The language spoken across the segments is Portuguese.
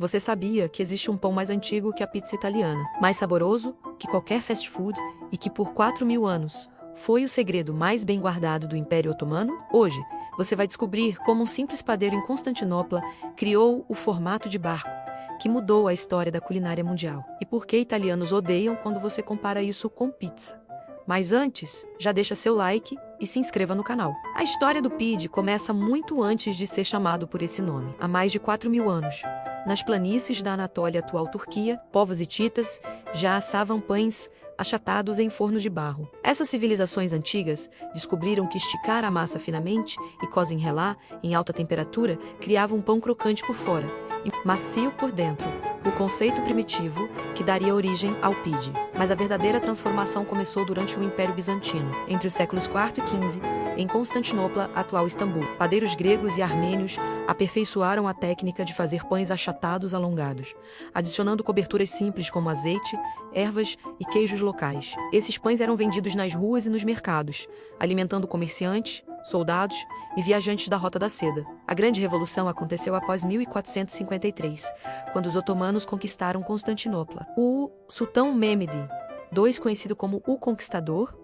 Você sabia que existe um pão mais antigo que a pizza italiana, mais saboroso que qualquer fast food e que por 4.000 anos foi o segredo mais bem guardado do Império Otomano? Hoje, você vai descobrir como um simples padeiro em Constantinopla criou o formato de barco, que mudou a história da culinária mundial. E por que italianos odeiam quando você compara isso com pizza. Mas antes, já deixa seu like e se inscreva no canal. A história do pide começa muito antes de ser chamado por esse nome, há mais de 4.000 anos. Nas planícies da Anatólia, atual Turquia, povos hititas já assavam pães achatados em fornos de barro. Essas civilizações antigas descobriram que esticar a massa finamente e cozinhá-la em alta temperatura criava um pão crocante por fora e macio por dentro, o conceito primitivo que daria origem ao pide. Mas a verdadeira transformação começou durante o Império Bizantino, entre os séculos IV e XV, em Constantinopla, atual Istambul. Padeiros gregos e armênios aperfeiçoaram a técnica de fazer pães achatados alongados, adicionando coberturas simples como azeite, ervas e queijos locais. Esses pães eram vendidos nas ruas e nos mercados, alimentando comerciantes, soldados e viajantes da Rota da Seda. A Grande Revolução aconteceu após 1453, quando os otomanos conquistaram Constantinopla. O sultão Mehmed II, conhecido como o Conquistador,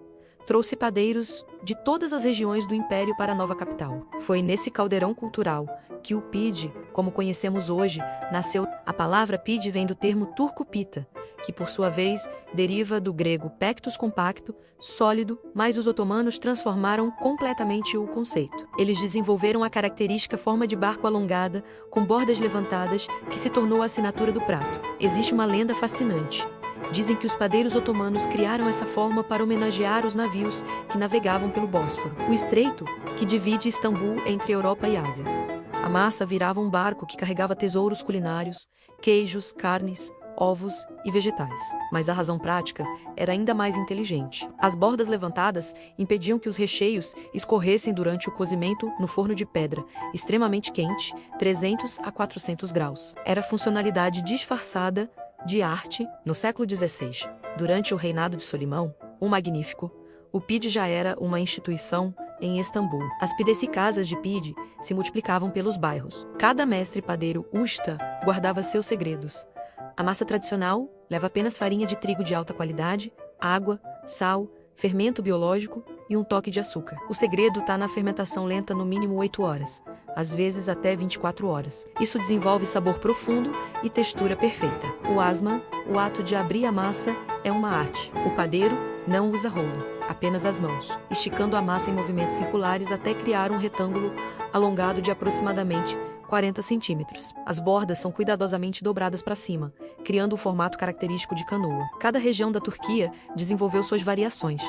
trouxe padeiros de todas as regiões do império para a nova capital. Foi nesse caldeirão cultural que o pide, como conhecemos hoje, nasceu. A palavra pide vem do termo turco pita, que por sua vez deriva do grego pectus, compacto, sólido, mas os otomanos transformaram completamente o conceito. Eles desenvolveram a característica forma de barco alongada, com bordas levantadas, que se tornou a assinatura do prato. Existe uma lenda fascinante. Dizem que os padeiros otomanos criaram essa forma para homenagear os navios que navegavam pelo Bósforo, o estreito que divide Istambul entre Europa e Ásia. A massa virava um barco que carregava tesouros culinários, queijos, carnes, ovos e vegetais. Mas a razão prática era ainda mais inteligente. As bordas levantadas impediam que os recheios escorressem durante o cozimento no forno de pedra, extremamente quente, 300 a 400 graus. Era funcionalidade disfarçada de arte. No século XVI, durante o reinado de Solimão, o Magnífico, o pide já era uma instituição em Istambul. As pidecicasas de pide se multiplicavam pelos bairros. Cada mestre padeiro usta guardava seus segredos. A massa tradicional leva apenas farinha de trigo de alta qualidade, água, sal, fermento biológico e um toque de açúcar. O segredo está na fermentação lenta no mínimo 8 horas, às vezes até 24 horas. Isso desenvolve sabor profundo e textura perfeita. O asma, o ato de abrir a massa, é uma arte. O padeiro não usa rolo, apenas as mãos, esticando a massa em movimentos circulares até criar um retângulo alongado de aproximadamente 40 centímetros. As bordas são cuidadosamente dobradas para cima, criando o formato característico de canoa. Cada região da Turquia desenvolveu suas variações.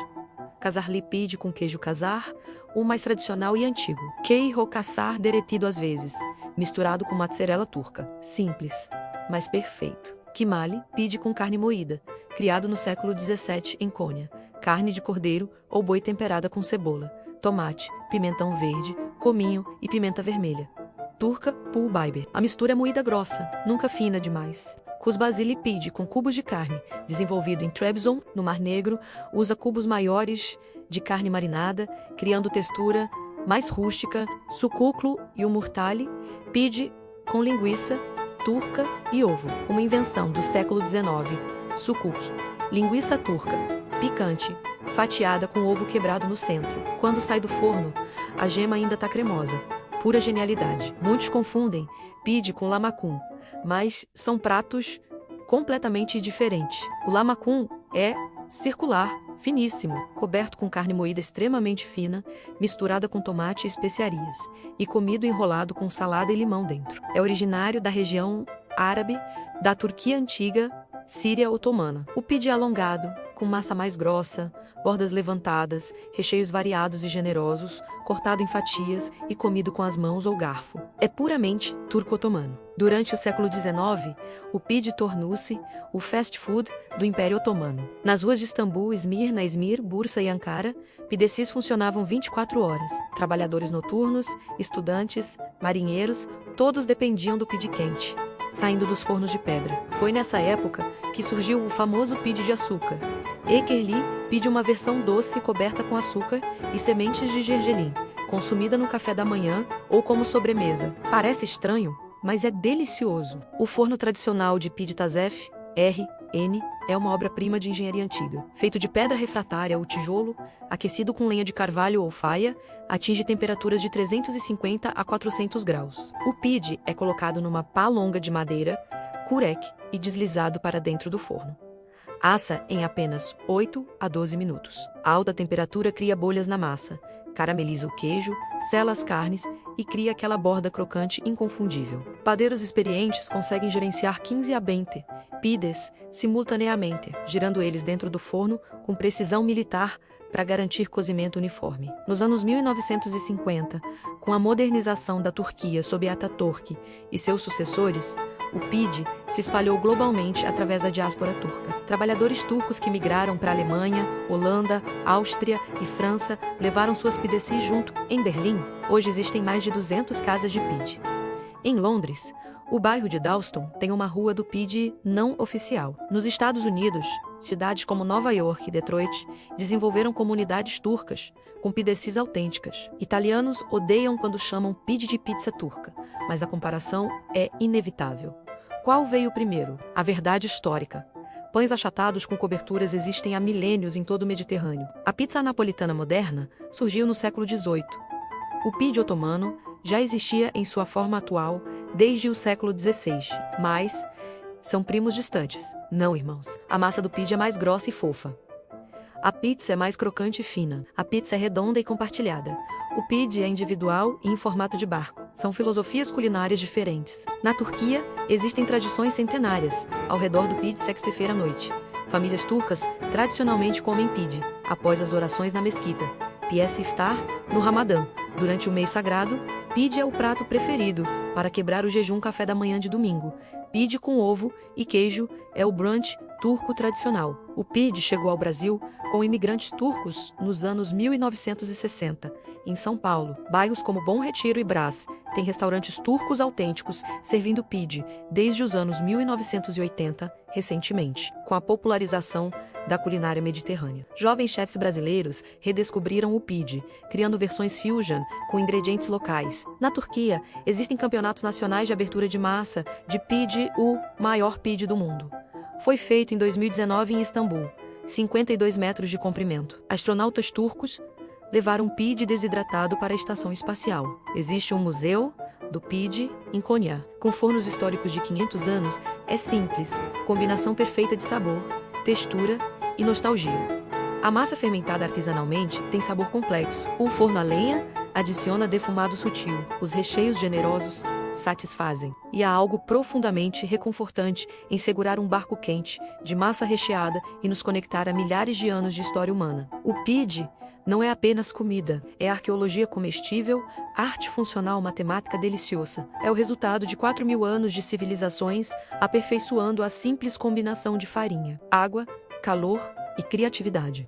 Kazarli pide com queijo kazar, o mais tradicional e antigo. Keyro kassar derretido às vezes, misturado com mozzarella turca. Simples, mas perfeito. Kimali pide com carne moída, criado no século XVII em Cônia. Carne de cordeiro ou boi temperada com cebola, tomate, pimentão verde, cominho e pimenta vermelha. Turca, pul biber. A mistura é moída grossa, nunca fina demais. Kuzbazili pide com cubos de carne, desenvolvido em Trabzon, no Mar Negro, usa cubos maiores de carne marinada, criando textura mais rústica. Sukuklu e o murtali pide com linguiça, turca e ovo. Uma invenção do século XIX. Sukuk, linguiça turca, picante, fatiada com ovo quebrado no centro. Quando sai do forno, a gema ainda está cremosa. Pura genialidade. Muitos confundem pide com lamacum, mas são pratos completamente diferentes. O lamacum é circular, finíssimo, coberto com carne moída extremamente fina, misturada com tomate e especiarias, e comido enrolado com salada e limão dentro. É originário da região árabe da Turquia antiga, Síria otomana. O pide é alongado, com massa mais grossa, bordas levantadas, recheios variados e generosos, cortado em fatias e comido com as mãos ou garfo. É puramente turco-otomano. Durante o século XIX, o pide tornou-se o fast food do Império Otomano. Nas ruas de Istambul, Esmirna, Izmir, Bursa e Ankara, pidecis funcionavam 24 horas. Trabalhadores noturnos, estudantes, marinheiros, todos dependiam do pide quente, saindo dos fornos de pedra. Foi nessa época que surgiu o famoso pide de açúcar. Ekerli pide uma versão doce coberta com açúcar e sementes de gergelim, consumida no café da manhã ou como sobremesa. Parece estranho, mas é delicioso. O forno tradicional de Pide Tazef, RN, é uma obra-prima de engenharia antiga. Feito de pedra refratária ou tijolo, aquecido com lenha de carvalho ou faia, atinge temperaturas de 350 a 400 graus. O pide é colocado numa pá longa de madeira, curec, e deslizado para dentro do forno. Assa em apenas 8 a 12 minutos. A alta temperatura cria bolhas na massa, carameliza o queijo, sela as carnes e cria aquela borda crocante inconfundível. Padeiros experientes conseguem gerenciar 15 a 20 pides simultaneamente, girando eles dentro do forno com precisão militar para garantir cozimento uniforme. Nos anos 1950, com a modernização da Turquia sob Atatürk e seus sucessores, o pide se espalhou globalmente através da diáspora turca. Trabalhadores turcos que migraram para a Alemanha, Holanda, Áustria e França levaram suas pidecis junto. Em Berlim, hoje existem mais de 200 casas de pide. Em Londres, o bairro de Dalston tem uma rua do pide não oficial. Nos Estados Unidos, cidades como Nova York e Detroit desenvolveram comunidades turcas, com pidecis autênticas. Italianos odeiam quando chamam pide de pizza turca, mas a comparação é inevitável. Qual veio primeiro? A verdade histórica. Pães achatados com coberturas existem há milênios em todo o Mediterrâneo. A pizza napolitana moderna surgiu no século XVIII. O pide otomano já existia em sua forma atual desde o século XVI, mas são primos distantes. Não, irmãos. A massa do pide é mais grossa e fofa. A pizza é mais crocante e fina. A pizza é redonda e compartilhada. O pide é individual e em formato de barco. São filosofias culinárias diferentes. Na Turquia, existem tradições centenárias ao redor do pide sexta-feira à noite. Famílias turcas tradicionalmente comem pide após as orações na mesquita, Pies Iftar, no Ramadã. Durante o mês sagrado, pide é o prato preferido para quebrar o jejum café da manhã de domingo. Pide com ovo e queijo é o brunch turco tradicional. O pide chegou ao Brasil com imigrantes turcos nos anos 1960. Em São Paulo, bairros como Bom Retiro e Brás têm restaurantes turcos autênticos servindo pide desde os anos 1980, recentemente, com a popularização da culinária mediterrânea. Jovens chefs brasileiros redescobriram o pide, criando versões fusion com ingredientes locais. Na Turquia, existem campeonatos nacionais de abertura de massa de pide, o maior pide do mundo. Foi feito em 2019 em Istambul, 52 metros de comprimento. Astronautas turcos levaram pide desidratado para a estação espacial. Existe um museu do pide em Konya. Com fornos históricos de 500 anos, é simples, combinação perfeita de sabor, textura e nostalgia. A massa fermentada artesanalmente tem sabor complexo. Um forno a lenha adiciona defumado sutil. Os recheios generosos satisfazem. E há algo profundamente reconfortante em segurar um barco quente, de massa recheada e nos conectar a milhares de anos de história humana. O pide não é apenas comida, é arqueologia comestível, arte funcional matemática deliciosa. É o resultado de 4.000 anos de civilizações aperfeiçoando a simples combinação de farinha, água, calor e criatividade.